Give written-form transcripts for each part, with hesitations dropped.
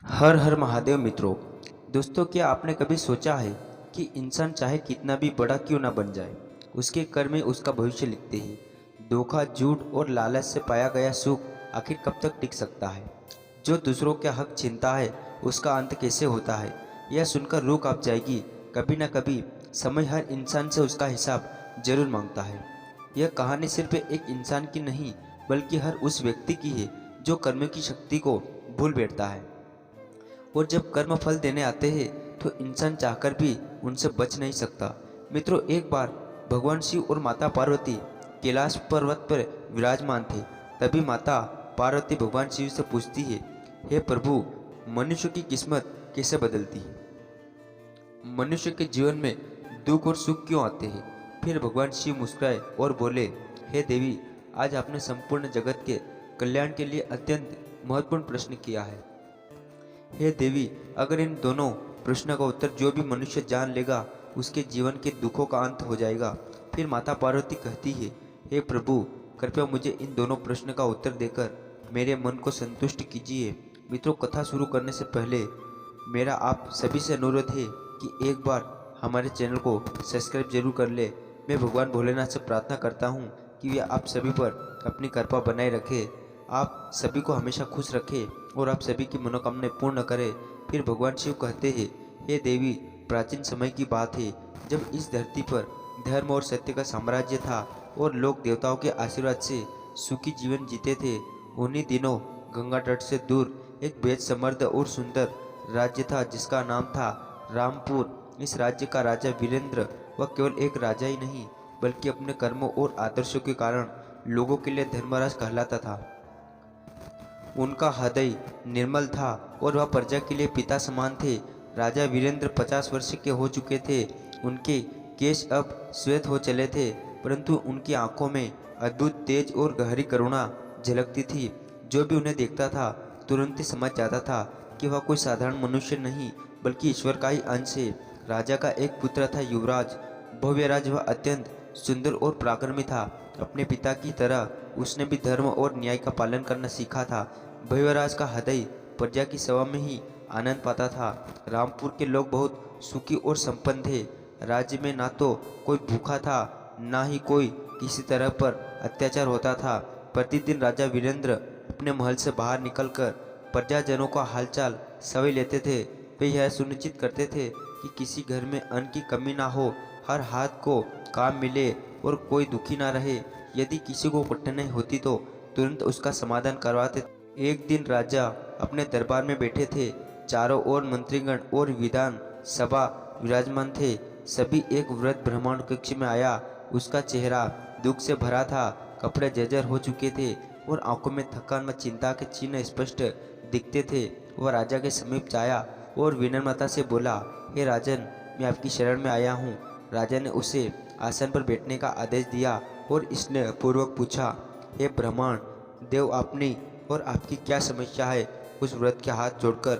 हर हर महादेव मित्रों। दोस्तों, क्या आपने कभी सोचा है कि इंसान चाहे कितना भी बड़ा क्यों ना बन जाए, उसके कर्म में उसका भविष्य लिखते हैं। धोखा, झूठ और लालच से पाया गया सुख आखिर कब तक टिक सकता है? जो दूसरों के हक छीनता है, उसका अंत कैसे होता है? यह सुनकर रूह कांप जाएगी। कभी न कभी समय हर इंसान से उसका हिसाब जरूर मांगता है। यह कहानी सिर्फ एक इंसान की नहीं, बल्कि हर उस व्यक्ति की है जो कर्म की शक्ति को भूल बैठता है। और जब कर्म फल देने आते हैं तो इंसान चाहकर भी उनसे बच नहीं सकता। मित्रों, एक बार भगवान शिव और माता पार्वती कैलाश पर्वत पर विराजमान थे। तभी माता पार्वती भगवान शिव से पूछती है, हे प्रभु, मनुष्य की किस्मत कैसे बदलती है? मनुष्य के जीवन में दुख और सुख क्यों आते हैं? फिर भगवान शिव मुस्कुराए और बोले, हे देवी, आज आपने संपूर्ण जगत के कल्याण के लिए अत्यंत महत्वपूर्ण प्रश्न किया है। हे देवी, अगर इन दोनों प्रश्नों का उत्तर जो भी मनुष्य जान लेगा, उसके जीवन के दुखों का अंत हो जाएगा। फिर माता पार्वती कहती है, हे प्रभु, कृपया मुझे इन दोनों प्रश्न का उत्तर देकर मेरे मन को संतुष्ट कीजिए। मित्रों, कथा शुरू करने से पहले मेरा आप सभी से अनुरोध है कि एक बार हमारे चैनल को सब्सक्राइब जरूर कर ले। मैं भगवान भोलेनाथ से प्रार्थना करता हूँ कि वे आप सभी पर अपनी कृपा बनाए रखे, आप सभी को हमेशा खुश रखे और आप सभी की मनोकामनाएं पूर्ण करे। फिर भगवान शिव कहते हैं, हे देवी, प्राचीन समय की बात है जब इस धरती पर धर्म और सत्य का साम्राज्य था और लोग देवताओं के आशीर्वाद से सुखी जीवन जीते थे। उन्हीं दिनों गंगा तट से दूर एक बेहद समृद्ध और सुंदर राज्य था जिसका नाम था रामपुर। इस राज्य का राजा वीरेंद्र वह केवल एक राजा ही नहीं, बल्कि अपने कर्मों और आदर्शों के कारण लोगों के लिए धर्मराज कहलाता था। उनका हृदय निर्मल था और वह प्रजा के लिए पिता समान थे। राजा वीरेंद्र 50 वर्ष के हो चुके थे। उनके केश अब श्वेत हो चले थे, परंतु उनकी आंखों में अद्भुत तेज और गहरी करुणा झलकती थी। जो भी उन्हें देखता था तुरंत ही समझ जाता था कि वह कोई साधारण मनुष्य नहीं, बल्कि ईश्वर का ही अंश है। राजा का एक पुत्र था, युवराज। भव्यराज वह अत्यंत सुंदर और पराक्रमी था। अपने पिता की तरह उसने भी धर्म और न्याय का पालन करना सीखा था। भव्यराज का हृदय प्रजा की सेवा में ही आनंद पाता था। रामपुर के लोग बहुत सुखी और संपन्न थे। राज्य में ना तो कोई भूखा था, ना ही कोई किसी तरह पर अत्याचार होता था। प्रतिदिन राजा वीरेंद्र अपने महल से बाहर निकलकर प्रजाजनों का हालचाल सभी लेते थे। वे यह सुनिश्चित करते थे कि किसी घर में अन्न की कमी ना हो, हर हाथ को काम मिले और कोई दुखी ना रहे। यदि किसी को कठिनाई होती तो तुरंत उसका समाधान करवाते। एक दिन राजा अपने दरबार में बैठे थे। चारों ओर मंत्रीगण और विधान सभा विराजमान थे। सभी एक वृद्ध ब्राह्मण कक्ष में आया। उसका चेहरा दुख से भरा था, कपड़े जर्जर हो चुके थे और आंखों में थकान व चिंता के चिन्ह स्पष्ट दिखते थे। वह राजा के समीप आया और विनम्रता से बोला, हे राजन, मैं आपकी शरण में आया हूँ। राजा ने उसे आसन पर बैठने का आदेश दिया और स्नेह पूर्वक पूछा, हे ब्राह्मण, देव आपने और आपकी क्या समस्या है? उस वृद्ध के हाथ जोड़कर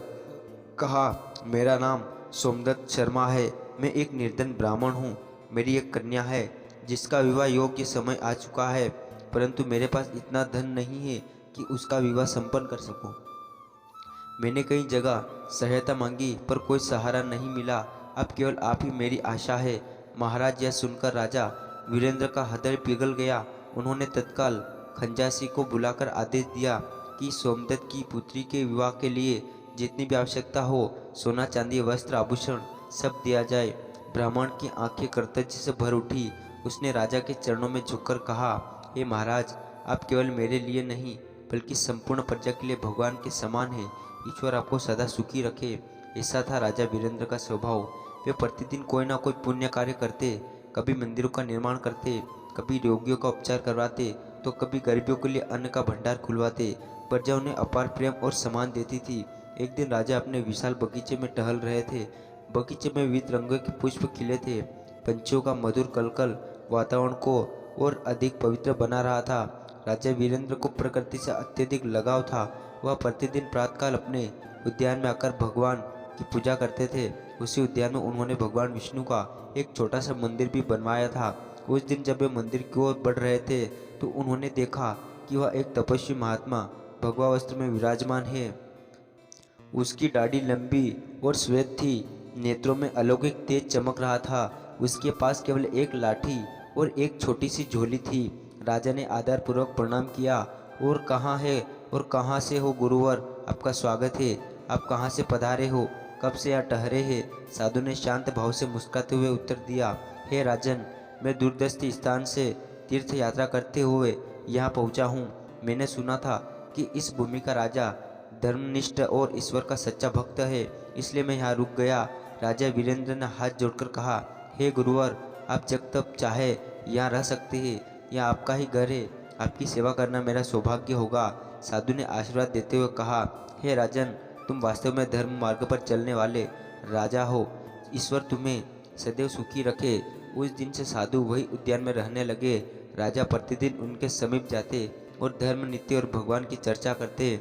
कहा, मेरा नाम सोमदत्त शर्मा है। मैं एक निर्धन ब्राह्मण हूँ। मेरी एक कन्या है जिसका विवाह योग्य समय आ चुका है, परंतु मेरे पास इतना धन नहीं है कि उसका विवाह संपन्न कर सकूं। मैंने कई जगह सहायता मांगी पर कोई सहारा नहीं मिला। अब केवल आप ही मेरी आशा है। महाराज, यह सुनकर राजा वीरेंद्र का हृदय पिघल गया। उन्होंने तत्काल खंजासी को बुलाकर आदेश दिया कि सोमदत्त की पुत्री के विवाह के लिए जितनी भी आवश्यकता हो, सोना चांदी वस्त्र आभूषण सब दिया जाए। ब्राह्मण की आंखें कृतज्ञता से भर उठी। उसने राजा के चरणों में झुककर कहा, हे महाराज, आप केवल मेरे लिए नहीं बल्कि संपूर्ण प्रजा के लिए भगवान के समान है। ईश्वर आपको सदा सुखी रखे। ऐसा था राजा वीरेंद्र का स्वभाव। वे प्रतिदिन कोई ना कोई पुण्य कार्य करते। कभी मंदिरों का निर्माण करते, कभी रोगियों का उपचार करवाते, तो कभी गरीबों के लिए अन्न का भंडार खुलवाते। प्रजा उन्हें अपार प्रेम और सम्मान देती थी। एक दिन राजा अपने विशाल बगीचे में टहल रहे थे। बगीचे में विविध रंगों के पुष्प खिले थे। पंछियों का मधुर कलकल वातावरण को और अधिक पवित्र बना रहा था। राजा वीरेंद्र को प्रकृति से अत्यधिक लगाव था। वह प्रतिदिन प्रातःकाल अपने उद्यान में आकर भगवान की पूजा करते थे। उसी उद्यान में उन्होंने भगवान विष्णु का एक छोटा सा मंदिर भी बनवाया था। उस दिन जब वे मंदिर की ओर बढ़ रहे थे तो उन्होंने देखा कि वह एक तपस्वी महात्मा भगवा वस्त्र में विराजमान है। उसकी दाढ़ी लंबी और श्वेत थी, नेत्रों में अलौकिक तेज चमक रहा था। उसके पास केवल एक लाठी और एक छोटी सी झोली थी। राजा ने आदरपूर्वक प्रणाम किया और कहाँ है और कहाँ से हो गुरुवर, आपका स्वागत है। आप कहाँ से पधारे हो, कब से यहाँ ठहरे हैं? साधु ने शांत भाव से मुस्कुराते हुए उत्तर दिया, हे राजन, मैं दूरदर्श स्थान से तीर्थ यात्रा करते हुए यहाँ पहुँचा हूँ। मैंने सुना था कि इस भूमि का राजा धर्मनिष्ठ और ईश्वर का सच्चा भक्त है, इसलिए मैं यहाँ रुक गया। राजा वीरेंद्र ने हाथ जोड़कर कहा, हे गुरुवर, आप जब तक चाहे यहाँ रह सकते हैं, यह आपका ही घर है, आपकी सेवा करना मेरा सौभाग्य होगा। साधु ने आशीर्वाद देते हुए कहा, हे राजन, तुम वास्तव में धर्म मार्ग पर चलने वाले राजा हो, ईश्वर तुम्हें सदैव सुखी रखे। उस दिन से साधु वही उद्यान में रहने लगे। राजा प्रतिदिन उनके समीप जाते और धर्म, नीति और भगवान की चर्चा करते।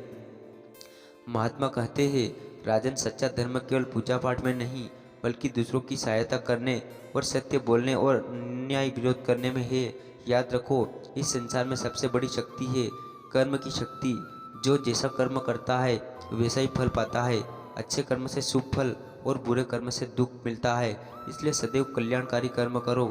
महात्मा कहते हैं, राजन, सच्चा धर्म केवल पूजा पाठ में नहीं, बल्कि दूसरों की सहायता करने और सत्य बोलने और अन्याय विरोध करने में है। याद रखो, इस संसार में सबसे बड़ी शक्ति है कर्म की शक्ति। जो जैसा कर्म करता है वैसा ही फल पाता है। अच्छे कर्म से शुभ फल और बुरे कर्म से दुख मिलता है, इसलिए सदैव कल्याणकारी कर्म करो।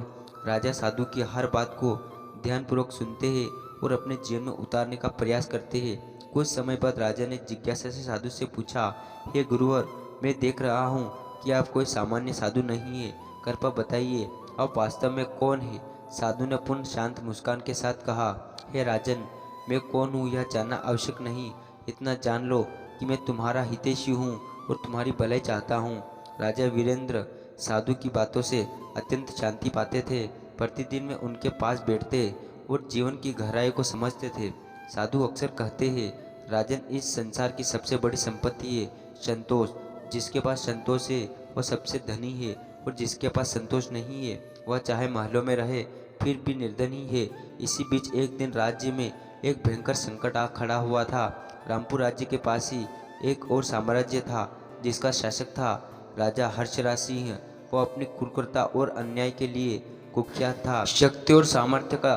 राजा साधु की हर बात को ध्यानपूर्वक सुनते हैं और अपने जीवन में उतारने का प्रयास करते हैं। कुछ समय बाद राजा ने जिज्ञासा से साधु से पूछा, हे गुरुवर, मैं देख रहा हूँ कि आप कोई सामान्य साधु नहीं है, कृपया बताइए आप वास्तव में कौन है? साधु ने पुनः शांत मुस्कान के साथ कहा, हे राजन, मैं कौन हूँ यह जानना आवश्यक नहीं, इतना जान लो कि मैं तुम्हारा हितैषी हूँ और तुम्हारी भलाई चाहता हूँ। राजा वीरेंद्र साधु की बातों से अत्यंत शांति पाते थे। प्रतिदिन में उनके पास बैठते और जीवन की गहराई को समझते थे। साधु अक्सर कहते हैं, राजन, इस संसार की सबसे बड़ी संपत्ति है संतोष। जिसके पास संतोष है वह सबसे धनी है, और जिसके पास संतोष नहीं है वह चाहे महलों में रहे फिर भी निर्धन ही है। इसी बीच एक दिन राज्य में एक भयंकर संकट आ खड़ा हुआ था। रामपुर राज्य के पास ही एक और साम्राज्य था, जिसका शासक था राजा हर्षराज सिंह। वो अपनी क्रूरता और अन्याय के लिए कुख्यात था। शक्ति और सामर्थ्य का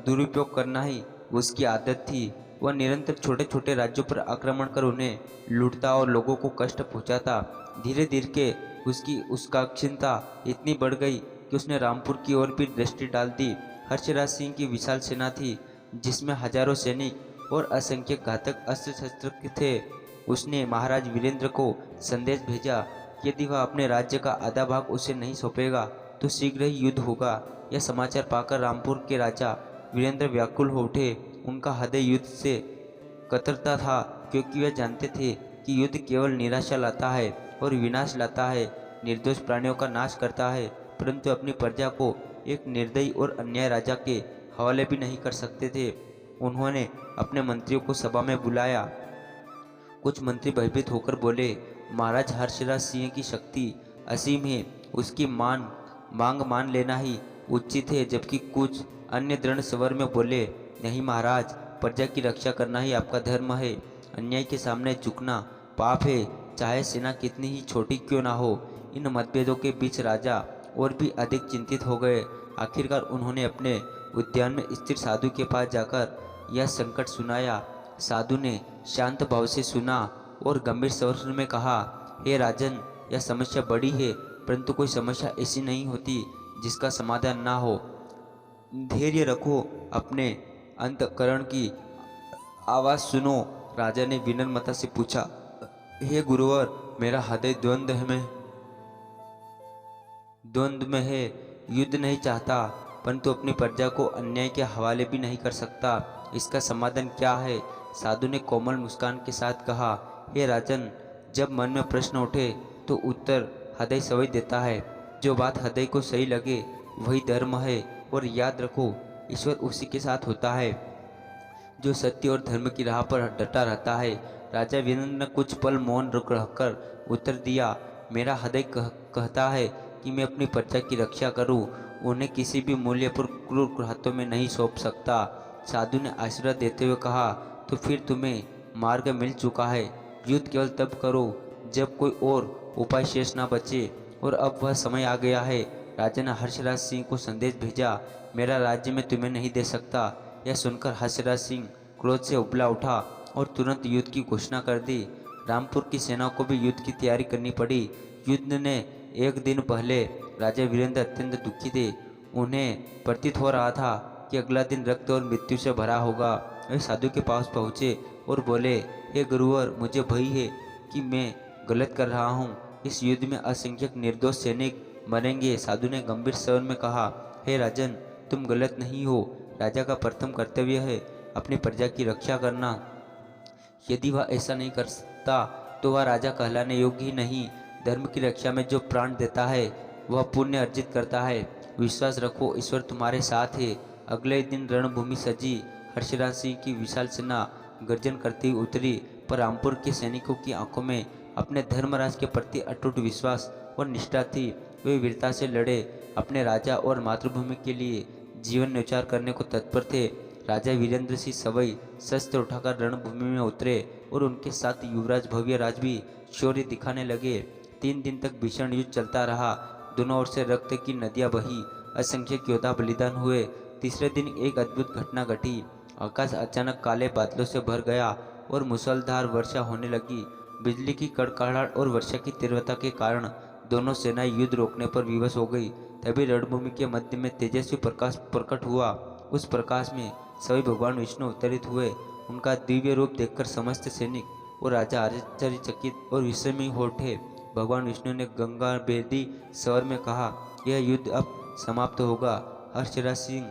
दुरुपयोग करना ही उसकी आदत थी। वह निरंतर छोटे छोटे राज्यों पर आक्रमण कर उन्हें लूटता और लोगों को कष्ट पहुंचाता। धीरे धीरे उसका क्षमता इतनी बढ़ गई कि उसने रामपुर की ओर भी दृष्टि डाल दी। हर्षराज सिंह की विशाल सेना थी, जिसमें हजारों सैनिक और असंख्य घातक अस्त्र शस्त्र थे। उसने महाराज वीरेंद्र को संदेश भेजा, यदि वह अपने राज्य का आधा भाग उसे नहीं सौंपेगा तो शीघ्र ही युद्ध होगा। यह समाचार पाकर रामपुर के राजा वीरेंद्र व्याकुल हो उठे। उनका हृदय युद्ध से कतरता था, क्योंकि वे जानते थे कि युद्ध केवल निराशा लाता है और विनाश लाता है, निर्दोष प्राणियों का नाश करता है, परंतु अपनी प्रजा को एक निर्दयी और अन्याय राजा के हवाले भी नहीं कर सकते थे। उन्होंने अपने मंत्रियों को सभा में बुलाया। कुछ मंत्री भयभीत होकर बोले, महाराज हर्षराज सिंह की शक्ति असीम है, उसकी मांग मान लेना ही उचित है। जबकि कुछ अन्य दृढ़ स्वर में बोले, नहीं महाराज, प्रजा की रक्षा करना ही आपका धर्म है, अन्याय के सामने झुकना पाप है, चाहे सेना कितनी ही छोटी क्यों ना हो। इन मतभेदों के बीच राजा और भी अधिक चिंतित हो गए। आखिरकार उन्होंने अपने उद्यान में स्थिर साधु के पास जाकर यह संकट सुनाया। साधु ने शांत भाव से सुना और गंभीर स्वर में कहा, हे राजन, यह समस्या बड़ी है, परंतु कोई समस्या ऐसी नहीं होती जिसका समाधान ना हो। धैर्य रखो, अपने अंतःकरण की आवाज़ सुनो। राजा ने विनम्रता से पूछा, हे गुरुवर, मेरा हृदय द्वंद्व में है। युद्ध नहीं चाहता, परंतु अपनी प्रजा को अन्याय के हवाले भी नहीं कर सकता। इसका समाधान क्या है? साधु ने कोमल मुस्कान के साथ कहा, हे राजन, जब मन में प्रश्न उठे तो उत्तर हृदय सवई देता है। जो बात हृदय को सही लगे वही धर्म है, और याद रखो, ईश्वर उसी के साथ होता है जो सत्य और धर्म की राह पर डटा रहता है। राजा वीरेंद्र ने कुछ पल मौन रहकर उत्तर दिया, मेरा हृदय कहता है कि मैं अपनी प्रजा की रक्षा करूं, उन्हें किसी भी मूल्य पर क्रूर हाथों में नहीं सौंप सकता। साधु ने आशीर्वाद देते हुए कहा, तो फिर तुम्हें मार्ग मिल चुका है। युद्ध केवल तब करो जब कोई और उपाय शेष ना बचे, और अब वह समय आ गया है। राजा ने हर्षराज सिंह को संदेश भेजा, मेरा राज्य मैं तुम्हें नहीं दे सकता। यह सुनकर हर्षराज सिंह क्रोध से उबला उठा और तुरंत युद्ध की घोषणा कर दी। रामपुर की सेना को भी युद्ध की तैयारी करनी पड़ी। युद्ध ने एक दिन पहले राजा वीरेंद्र अत्यंत दुखी थे। उन्हें प्रतीत हो रहा था कि अगला दिन रक्त और मृत्यु से भरा होगा। वे साधु के पास पहुँचे और बोले, हे गुरुवर, मुझे भय है कि मैं गलत कर रहा हूँ। इस युद्ध में असंख्य निर्दोष सैनिक मरेंगे। साधु ने गंभीर स्वर में कहा, हे राजन, तुम गलत नहीं हो। राजा का प्रथम कर्तव्य है अपनी प्रजा की रक्षा करना। यदि वह ऐसा नहीं कर सकता तो वह राजा कहलाने योग्य ही नहीं। धर्म की रक्षा में जो प्राण देता है वह पुण्य अर्जित करता है। विश्वास रखो, ईश्वर तुम्हारे साथ है। अगले दिन रणभूमि सजी। हर्षराज सिंह की विशाल सेना गर्जन करती हुई उतरी, पर रामपुर के सैनिकों की आंखों में अपने धर्मराज के प्रति अटूट विश्वास और निष्ठा थी। वे वीरता से लड़े, अपने राजा और मातृभूमि के लिए जीवन न्यौछावर करने को तत्पर थे। राजा वीरेंद्र सिंह सवई शस्त्र उठाकर रणभूमि में उतरे और उनके साथ युवराज भव्यराज भी शौर्य दिखाने लगे। 3 दिन तक भीषण युद्ध चलता रहा। दोनों ओर से रक्त की नदियां बही, असंख्य योद्धा बलिदान हुए। तीसरे दिन एक अद्भुत घटना घटी। आकाश अचानक काले बादलों से भर गया और मूसलाधार वर्षा होने लगी। बिजली की कड़कड़ाहट और वर्षा की तीव्रता के कारण दोनों सेनाएं युद्ध रोकने पर विवश हो गई। तभी रणभूमि के मध्य में तेजस्वी प्रकाश प्रकट हुआ। उस प्रकाश में सभी भगवान विष्णु अवतरित हुए। उनका दिव्य रूप देखकर समस्त सैनिक और राजा आश्चर्यचकित और विस्मय हो उठे। भगवान विष्णु ने गंगा बेदी स्वर में कहा, यह युद्ध अब समाप्त होगा। हर्षराज सिंह,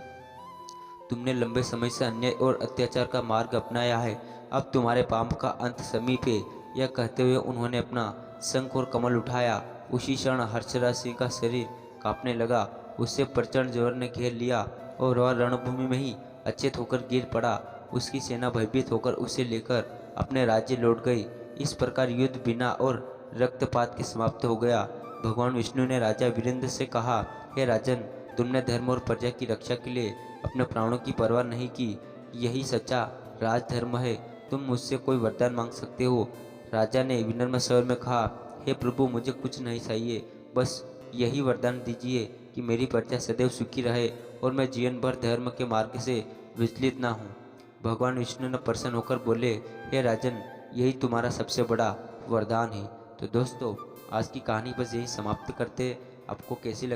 तुमने लंबे समय से अन्याय और अत्याचार का मार्ग अपनाया है। अब तुम्हारे पाप का अंत समीप है। यह कहते हुए उन्होंने अपना शंख और कमल उठाया। उसी क्षण हर्षराज सिंह का शरीर कांपने लगा। उससे प्रचंड जोर ने घेर लिया और वह रणभूमि में ही अचेत होकर गिर पड़ा। उसकी सेना भयभीत होकर उसे लेकर अपने राज्य लौट गई। इस प्रकार युद्ध बिना और रक्तपात के समाप्त हो गया। भगवान विष्णु ने राजा वीरेंद्र से कहा, हे राजन, तुमने धर्म और प्रजा की रक्षा के लिए अपने प्राणों की परवाह नहीं की। यही सच्चा राजधर्म है। तुम मुझसे कोई वरदान मांग सकते हो। राजा ने विनम्र स्वर में कहा, हे प्रभु, मुझे कुछ नहीं चाहिए, बस यही वरदान दीजिए कि मेरी प्रजा सदैव सुखी रहे और मैं जीवन भर धर्म के मार्ग से विचलित ना हूँ। भगवान विष्णु ने प्रसन्न होकर बोले, हे राजन, यही तुम्हारा सबसे बड़ा वरदान है। तो दोस्तों, आज की कहानी बस यही समाप्त करते। आपको कैसी लगी?